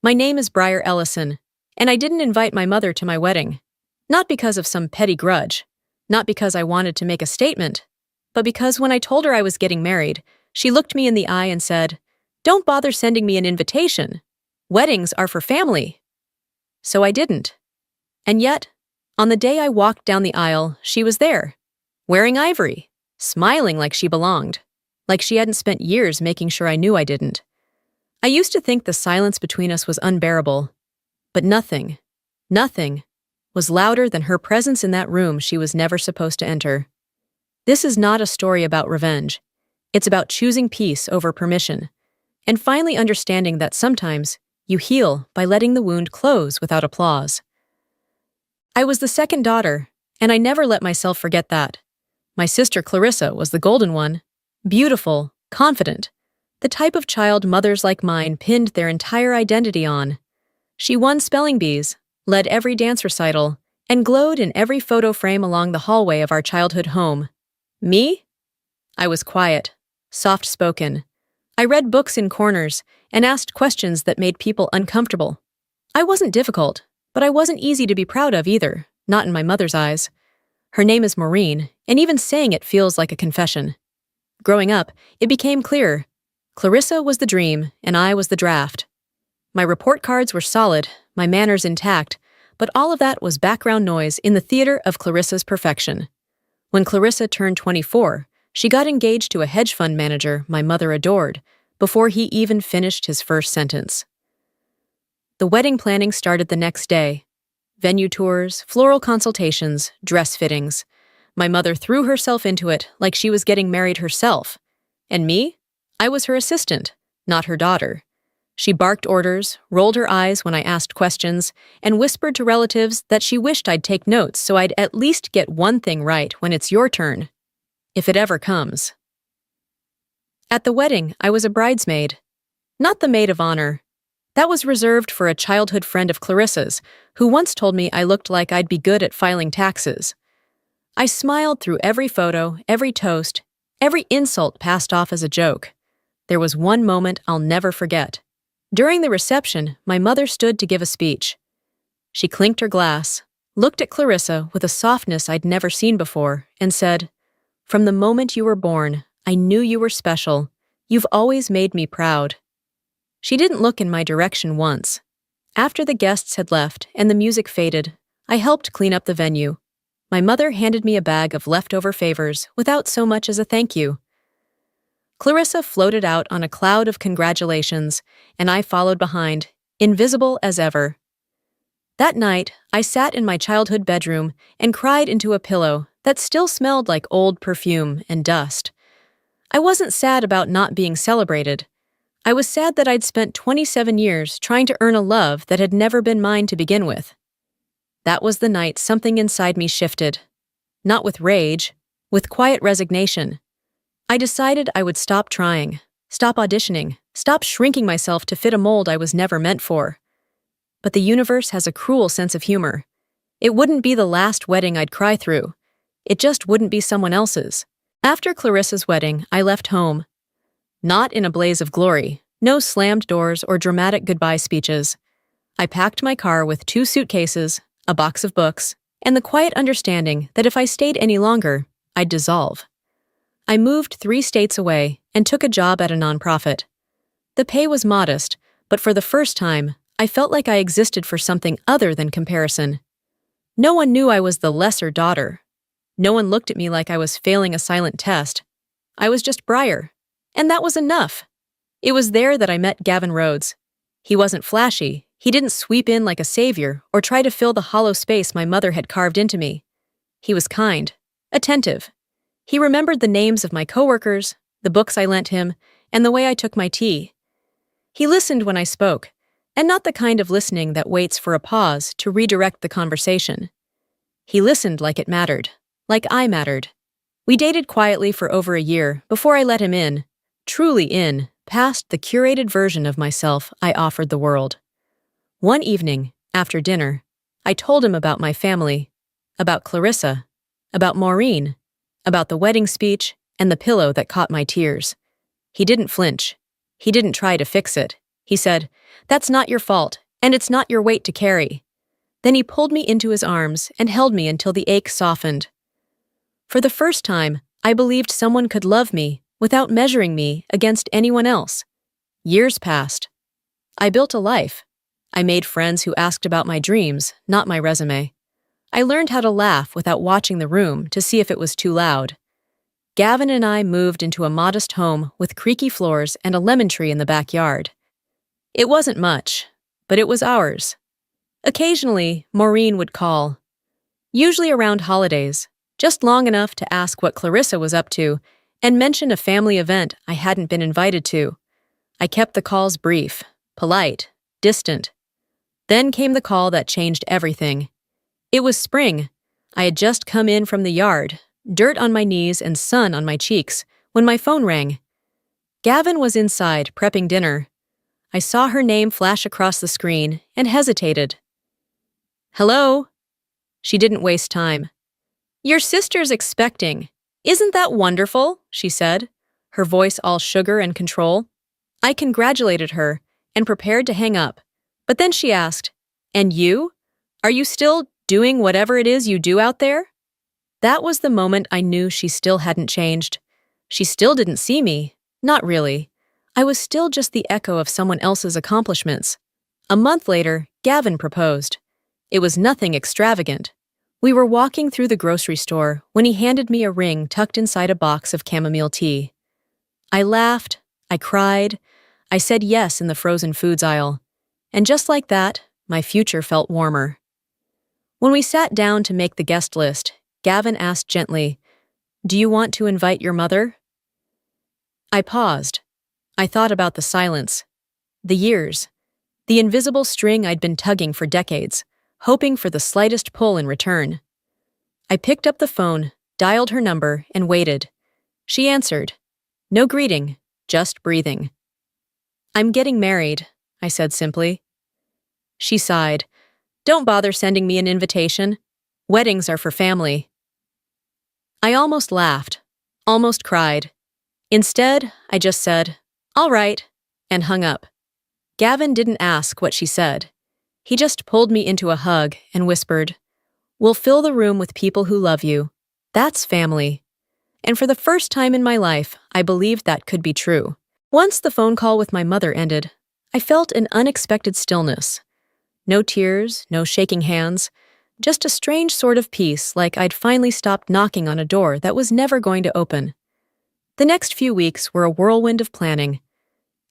My name is Briar Ellison, and I didn't invite my mother to my wedding. Not because of some petty grudge, not because I wanted to make a statement, but because when I told her I was getting married, she looked me in the eye and said, "Don't bother sending me an invitation. Weddings are for family." So I didn't. And yet, on the day I walked down the aisle, she was there, wearing ivory, smiling like she belonged, like she hadn't spent years making sure I knew I didn't. I used to think the silence between us was unbearable, but nothing was louder than her presence in that room she was never supposed to enter. This is not a story about revenge. It's about choosing peace over permission, and finally understanding that sometimes you heal by letting the wound close without applause. I was the second daughter, and I never let myself forget that. My sister Clarissa was the golden one, beautiful, confident, the type of child mothers like mine pinned their entire identity on. She won spelling bees, led every dance recital, and glowed in every photo frame along the hallway of our childhood home. Me? I was quiet, soft-spoken. I read books in corners and asked questions that made people uncomfortable. I wasn't difficult, but I wasn't easy to be proud of either, not in my mother's eyes. Her name is Maureen, and even saying it feels like a confession. Growing up, it became clear. Clarissa was the dream, and I was the draft. My report cards were solid, my manners intact, but all of that was background noise in the theater of Clarissa's perfection. When Clarissa turned 24, she got engaged to a hedge fund manager my mother adored, before he even finished his first sentence. The wedding planning started the next day. Venue tours, floral consultations, dress fittings. My mother threw herself into it like she was getting married herself. And me? I was her assistant, not her daughter. She barked orders, rolled her eyes when I asked questions, and whispered to relatives that she wished I'd take notes so I'd at least get one thing right when it's your turn. If it ever comes. At the wedding, I was a bridesmaid. Not the maid of honor. That was reserved for a childhood friend of Clarissa's, who once told me I looked like I'd be good at filing taxes. I smiled through every photo, every toast, every insult passed off as a joke. There was one moment I'll never forget. During the reception, my mother stood to give a speech. She clinked her glass, looked at Clarissa with a softness I'd never seen before, and said, "From the moment you were born, I knew you were special. You've always made me proud." She didn't look in my direction once. After the guests had left and the music faded, I helped clean up the venue. My mother handed me a bag of leftover favors without so much as a thank you. Clarissa floated out on a cloud of congratulations, and I followed behind, invisible as ever. That night, I sat in my childhood bedroom and cried into a pillow that still smelled like old perfume and dust. I wasn't sad about not being celebrated. I was sad that I'd spent 27 years trying to earn a love that had never been mine to begin with. That was the night something inside me shifted. Not with rage, with quiet resignation. I decided I would stop trying, stop auditioning, stop shrinking myself to fit a mold I was never meant for. But the universe has a cruel sense of humor. It wouldn't be the last wedding I'd cry through. It just wouldn't be someone else's. After Clarissa's wedding, I left home. Not in a blaze of glory, no slammed doors or dramatic goodbye speeches. I packed my car with 2 suitcases, a box of books, and the quiet understanding that if I stayed any longer, I'd dissolve. I moved 3 states away and took a job at a nonprofit. The pay was modest, but for the first time, I felt like I existed for something other than comparison. No one knew I was the lesser daughter. No one looked at me like I was failing a silent test. I was just Briar. And that was enough. It was there that I met Gavin Rhodes. He wasn't flashy. He didn't sweep in like a savior or try to fill the hollow space my mother had carved into me. He was kind, attentive. He remembered the names of my coworkers, the books I lent him, and the way I took my tea. He listened when I spoke, and not the kind of listening that waits for a pause to redirect the conversation. He listened like it mattered, like I mattered. We dated quietly for over a year before I let him in, truly in, past the curated version of myself I offered the world. One evening, after dinner, I told him about my family, about Clarissa, about Maureen, about the wedding speech and the pillow that caught my tears. He didn't flinch. He didn't try to fix it. He said, "That's not your fault, and it's not your weight to carry." Then he pulled me into his arms and held me until the ache softened. For the first time, I believed someone could love me without measuring me against anyone else. Years passed. I built a life. I made friends who asked about my dreams, not my resume. I learned how to laugh without watching the room to see if it was too loud. Gavin and I moved into a modest home with creaky floors and a lemon tree in the backyard. It wasn't much, but it was ours. Occasionally, Maureen would call, usually around holidays, just long enough to ask what Clarissa was up to and mention a family event I hadn't been invited to. I kept the calls brief, polite, distant. Then came the call that changed everything. It was spring. I had just come in from the yard, dirt on my knees and sun on my cheeks, when my phone rang. Gavin was inside, prepping dinner. I saw her name flash across the screen and hesitated. "Hello?" She didn't waste time. "Your sister's expecting. Isn't that wonderful?" she said, her voice all sugar and control. I congratulated her and prepared to hang up, but then she asked, "And you? Are you still doing whatever it is you do out there?" That was the moment I knew she still hadn't changed. She still didn't see me. Not really. I was still just the echo of someone else's accomplishments. A month later, Gavin proposed. It was nothing extravagant. We were walking through the grocery store when he handed me a ring tucked inside a box of chamomile tea. I laughed, I cried, I said yes in the frozen foods aisle. And just like that, my future felt warmer. When we sat down to make the guest list, Gavin asked gently, "Do you want to invite your mother?" I paused. I thought about the silence, the years, the invisible string I'd been tugging for decades, hoping for the slightest pull in return. I picked up the phone, dialed her number, and waited. She answered. No greeting, just breathing. "I'm getting married," I said simply. She sighed. "Don't bother sending me an invitation. Weddings are for family." I almost laughed, almost cried. Instead, I just said, "All right," and hung up. Gavin didn't ask what she said. He just pulled me into a hug and whispered, "We'll fill the room with people who love you. That's family." And for the first time in my life, I believed that could be true. Once the phone call with my mother ended, I felt an unexpected stillness. No tears, no shaking hands, just a strange sort of peace, like I'd finally stopped knocking on a door that was never going to open. The next few weeks were a whirlwind of planning.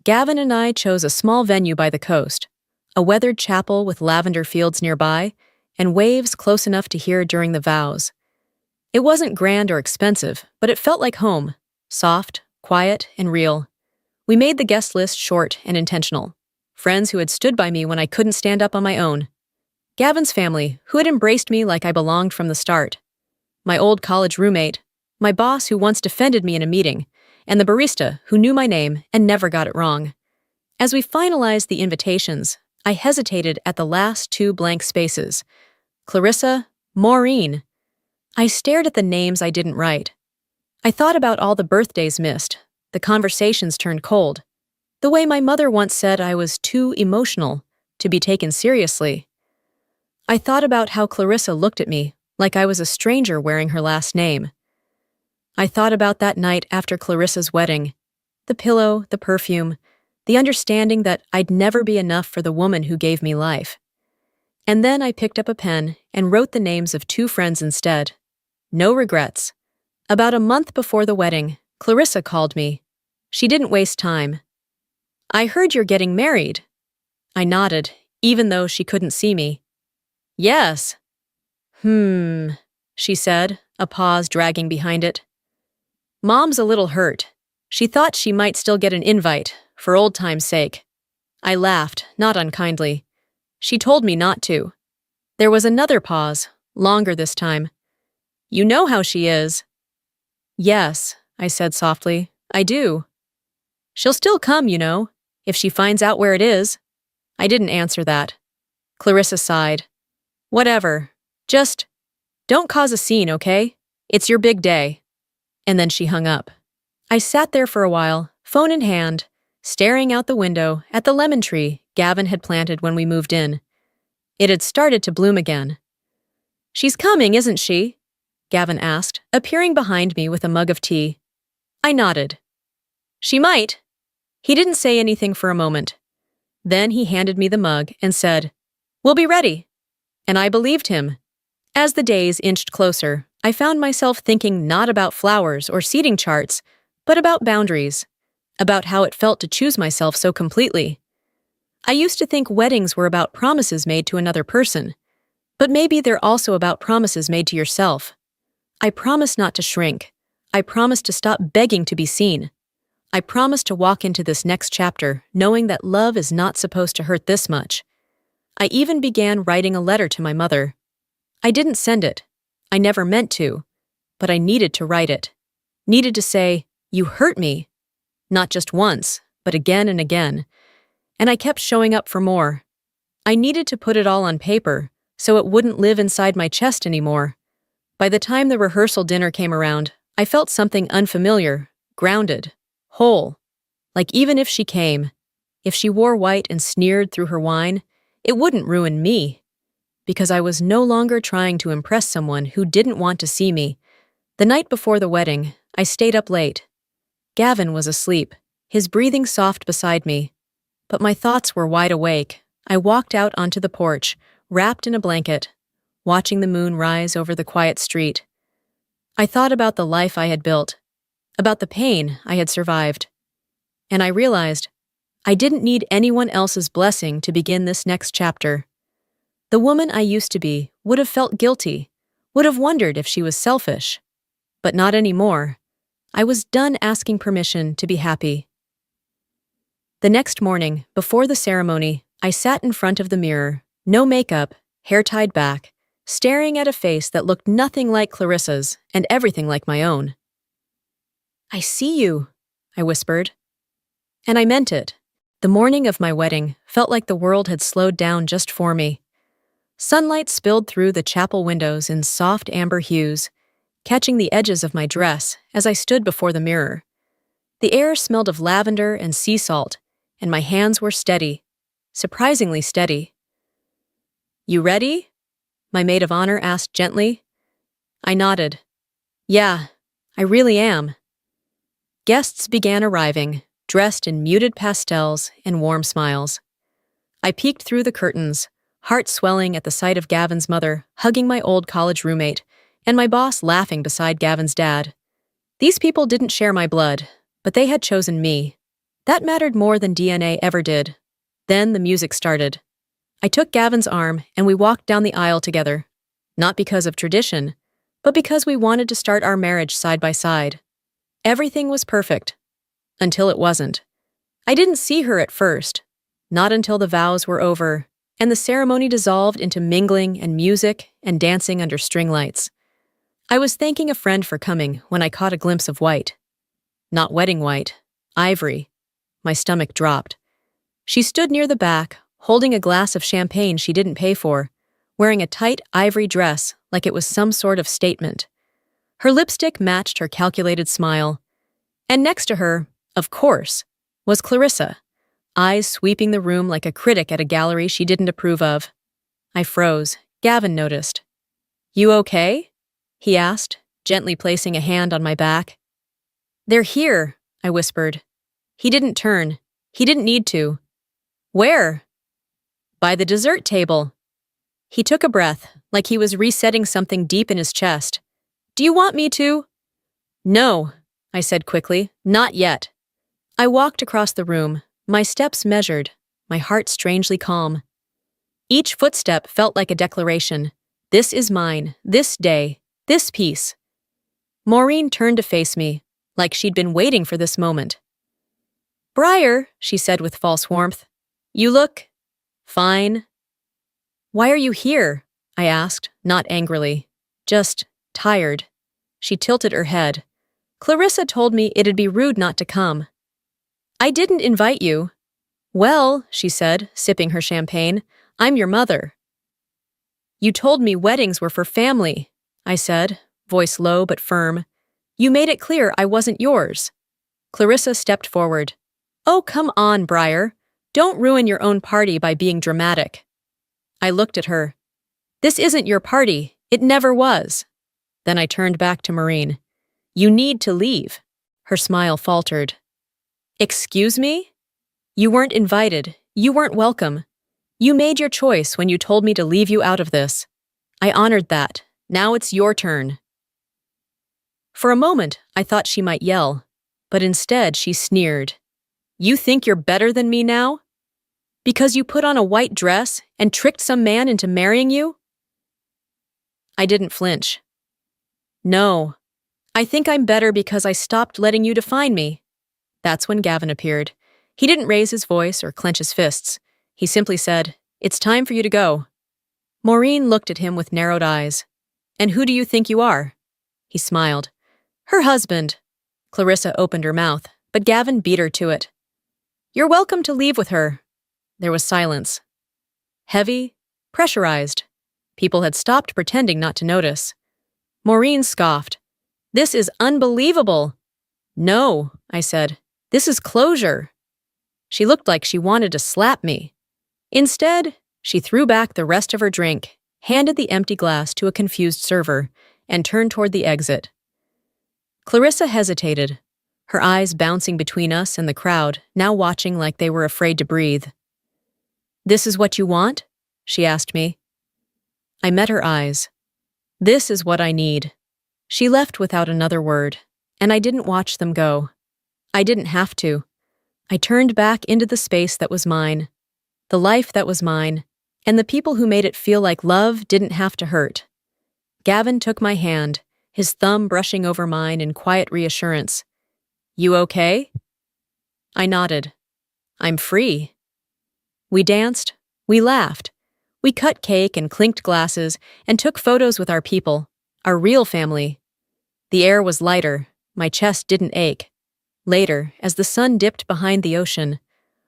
Gavin and I chose a small venue by the coast, a weathered chapel with lavender fields nearby, and waves close enough to hear during the vows. It wasn't grand or expensive, but it felt like home, soft, quiet, and real. We made the guest list short and intentional. Friends who had stood by me when I couldn't stand up on my own. Gavin's family, who had embraced me like I belonged from the start. My old college roommate, my boss who once defended me in a meeting, and the barista who knew my name and never got it wrong. As we finalized the invitations, I hesitated at the last two blank spaces. Clarissa, Maureen. I stared at the names I didn't write. I thought about all the birthdays missed, the conversations turned cold, the way my mother once said I was too emotional to be taken seriously. I thought about how Clarissa looked at me like I was a stranger wearing her last name. I thought about that night after Clarissa's wedding, the pillow, the perfume, the understanding that I'd never be enough for the woman who gave me life. And then I picked up a pen and wrote the names of two friends instead. No regrets. About a month before the wedding, Clarissa called me. She didn't waste time. "I heard you're getting married." I nodded, even though she couldn't see me. "Yes." She said, a pause dragging behind it. "Mom's a little hurt. She thought she might still get an invite, for old time's sake." I laughed, not unkindly. She told me not to. There was another pause, longer this time. "You know how she is." "Yes," I said softly, "I do." "She'll still come, you know, if she finds out where it is." I didn't answer that. Clarissa sighed. "Whatever. Just don't cause a scene, okay? It's your big day." And then she hung up. I sat there for a while, phone in hand, staring out the window at the lemon tree Gavin had planted when we moved in. It had started to bloom again. "She's coming, isn't she?" Gavin asked, appearing behind me with a mug of tea. I nodded. "She might." He didn't say anything for a moment. Then he handed me the mug and said, "We'll be ready." And I believed him. As the days inched closer, I found myself thinking not about flowers or seating charts, but about boundaries, about how it felt to choose myself so completely. I used to think weddings were about promises made to another person, but maybe they're also about promises made to yourself. I promised not to shrink. I promised to stop begging to be seen. I promised to walk into this next chapter knowing that love is not supposed to hurt this much. I even began writing a letter to my mother. I didn't send it. I never meant to. But I needed to write it. Needed to say, "You hurt me." Not just once, but again and again. And I kept showing up for more. I needed to put it all on paper, so it wouldn't live inside my chest anymore. By the time the rehearsal dinner came around, I felt something unfamiliar, grounded, whole. Like even if she came, if she wore white and sneered through her wine, it wouldn't ruin me. Because I was no longer trying to impress someone who didn't want to see me. The night before the wedding, I stayed up late. Gavin was asleep, his breathing soft beside me. But my thoughts were wide awake. I walked out onto the porch, wrapped in a blanket, watching the moon rise over the quiet street. I thought about the life I had built, about the pain I had survived. And I realized I didn't need anyone else's blessing to begin this next chapter. The woman I used to be would have felt guilty, would have wondered if she was selfish. But not anymore. I was done asking permission to be happy. The next morning, before the ceremony, I sat in front of the mirror, no makeup, hair tied back, staring at a face that looked nothing like Clarissa's and everything like my own. "I see you," I whispered. And I meant it. The morning of my wedding felt like the world had slowed down just for me. Sunlight spilled through the chapel windows in soft amber hues, catching the edges of my dress as I stood before the mirror. The air smelled of lavender and sea salt, and my hands were steady, surprisingly steady. "You ready?" my maid of honor asked gently. I nodded. "Yeah, I really am." Guests began arriving, dressed in muted pastels and warm smiles. I peeked through the curtains, heart swelling at the sight of Gavin's mother hugging my old college roommate, and my boss laughing beside Gavin's dad. These people didn't share my blood, but they had chosen me. That mattered more than DNA ever did. Then the music started. I took Gavin's arm and we walked down the aisle together. Not because of tradition, but because we wanted to start our marriage side by side. Everything was perfect. Until it wasn't. I didn't see her at first. Not until the vows were over, and the ceremony dissolved into mingling and music and dancing under string lights. I was thanking a friend for coming when I caught a glimpse of white. Not wedding white, ivory. My stomach dropped. She stood near the back, holding a glass of champagne she didn't pay for, wearing a tight ivory dress like it was some sort of statement. Her lipstick matched her calculated smile. And next to her, of course, was Clarissa, eyes sweeping the room like a critic at a gallery she didn't approve of. I froze. Gavin noticed. "You okay?" he asked, gently placing a hand on my back. "They're here," I whispered. He didn't turn. He didn't need to. "Where?" "By the dessert table." He took a breath, like he was resetting something deep in his chest. "Do you want me to?" "No," I said quickly. "Not yet." I walked across the room, my steps measured, my heart strangely calm. Each footstep felt like a declaration. This is mine, this day, this piece. Maureen turned to face me, like she'd been waiting for this moment. "Briar," she said with false warmth. "You look fine." "Why are you here?" I asked, not angrily. Just tired. She tilted her head. "Clarissa told me it'd be rude not to come." "I didn't invite you." "Well," she said, sipping her champagne, "I'm your mother." "You told me weddings were for family," I said, voice low but firm. "You made it clear I wasn't yours." Clarissa stepped forward. Oh, come on, Briar. Don't ruin your own party by being dramatic. I looked at her. This isn't your party. It never was. Then I turned back to Maureen. You need to leave. Her smile faltered. Excuse me? You weren't invited. You weren't welcome. You made your choice when you told me to leave you out of this. I honored that. Now it's your turn. For a moment, I thought she might yell, but instead she sneered. You think you're better than me now? Because you put on a white dress and tricked some man into marrying you? I didn't flinch. No. I think I'm better because I stopped letting you define me. That's when Gavin appeared. He didn't raise his voice or clench his fists. He simply said, It's time for you to go. Maureen looked at him with narrowed eyes. And who do you think you are? He smiled. Her husband. Clarissa opened her mouth, but Gavin beat her to it. You're welcome to leave with her. There was silence. Heavy, pressurized. People had stopped pretending not to notice. Maureen scoffed. This is unbelievable. No, I said. This is closure. She looked like she wanted to slap me. Instead, she threw back the rest of her drink, handed the empty glass to a confused server, and turned toward the exit. Clarissa hesitated, her eyes bouncing between us and the crowd, now watching like they were afraid to breathe. This is what you want? She asked me. I met her eyes. This is what I need. She left without another word, and I didn't watch them go. I didn't have to. I turned back into the space that was mine, the life that was mine, and the people who made it feel like love didn't have to hurt. Gavin took my hand, his thumb brushing over mine in quiet reassurance. You okay? I nodded. I'm free. We danced, we laughed, we cut cake and clinked glasses and took photos with our people, our real family. The air was lighter, my chest didn't ache. Later, as the sun dipped behind the ocean,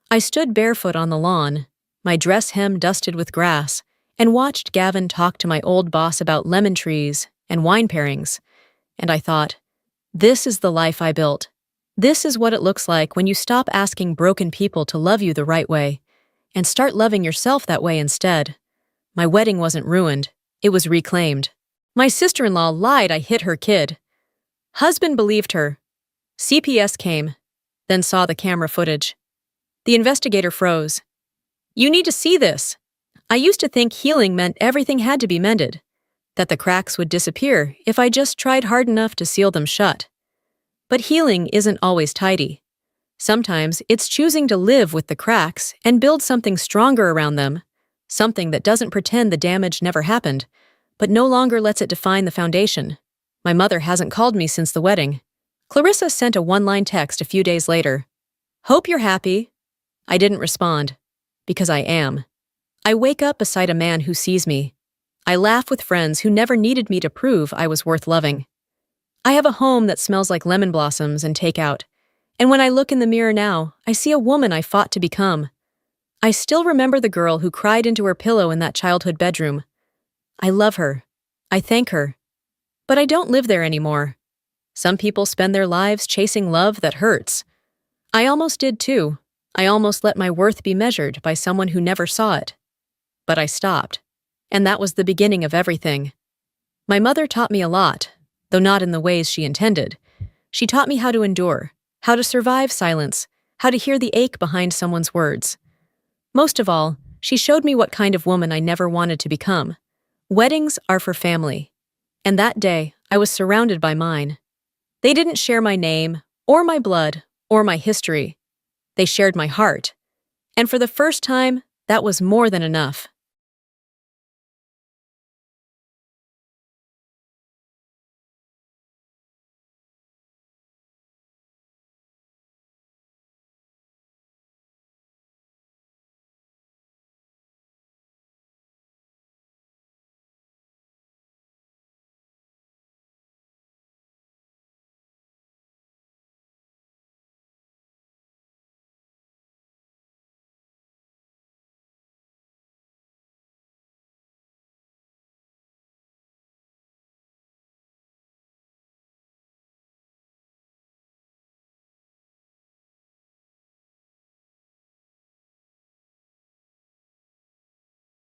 I stood barefoot on the lawn, my dress hem dusted with grass, and watched Gavin talk to my old boss about lemon trees and wine pairings. And I thought, this is the life I built. This is what it looks like when you stop asking broken people to love you the right way and start loving yourself that way instead. My wedding wasn't ruined. It was reclaimed. My sister-in-law lied I hit her kid. Husband believed her. CPS came, then saw the camera footage. The investigator froze. You need to see this. I used to think healing meant everything had to be mended, that the cracks would disappear if I just tried hard enough to seal them shut. But healing isn't always tidy. Sometimes it's choosing to live with the cracks and build something stronger around them, something that doesn't pretend the damage never happened, but no longer lets it define the foundation. My mother hasn't called me since the wedding. Clarissa sent a one-line text a few days later. Hope you're happy. I didn't respond, because I am. I wake up beside a man who sees me. I laugh with friends who never needed me to prove I was worth loving. I have a home that smells like lemon blossoms and takeout, and when I look in the mirror now, I see a woman I fought to become. I still remember the girl who cried into her pillow in that childhood bedroom. I love her. I thank her. But I don't live there anymore. Some people spend their lives chasing love that hurts. I almost did too. I almost let my worth be measured by someone who never saw it. But I stopped. And that was the beginning of everything. My mother taught me a lot, though not in the ways she intended. She taught me how to endure, how to survive silence, how to hear the ache behind someone's words. Most of all, she showed me what kind of woman I never wanted to become. Weddings are for family. And that day, I was surrounded by mine. They didn't share my name, or my blood, or my history. They shared my heart. And for the first time, that was more than enough.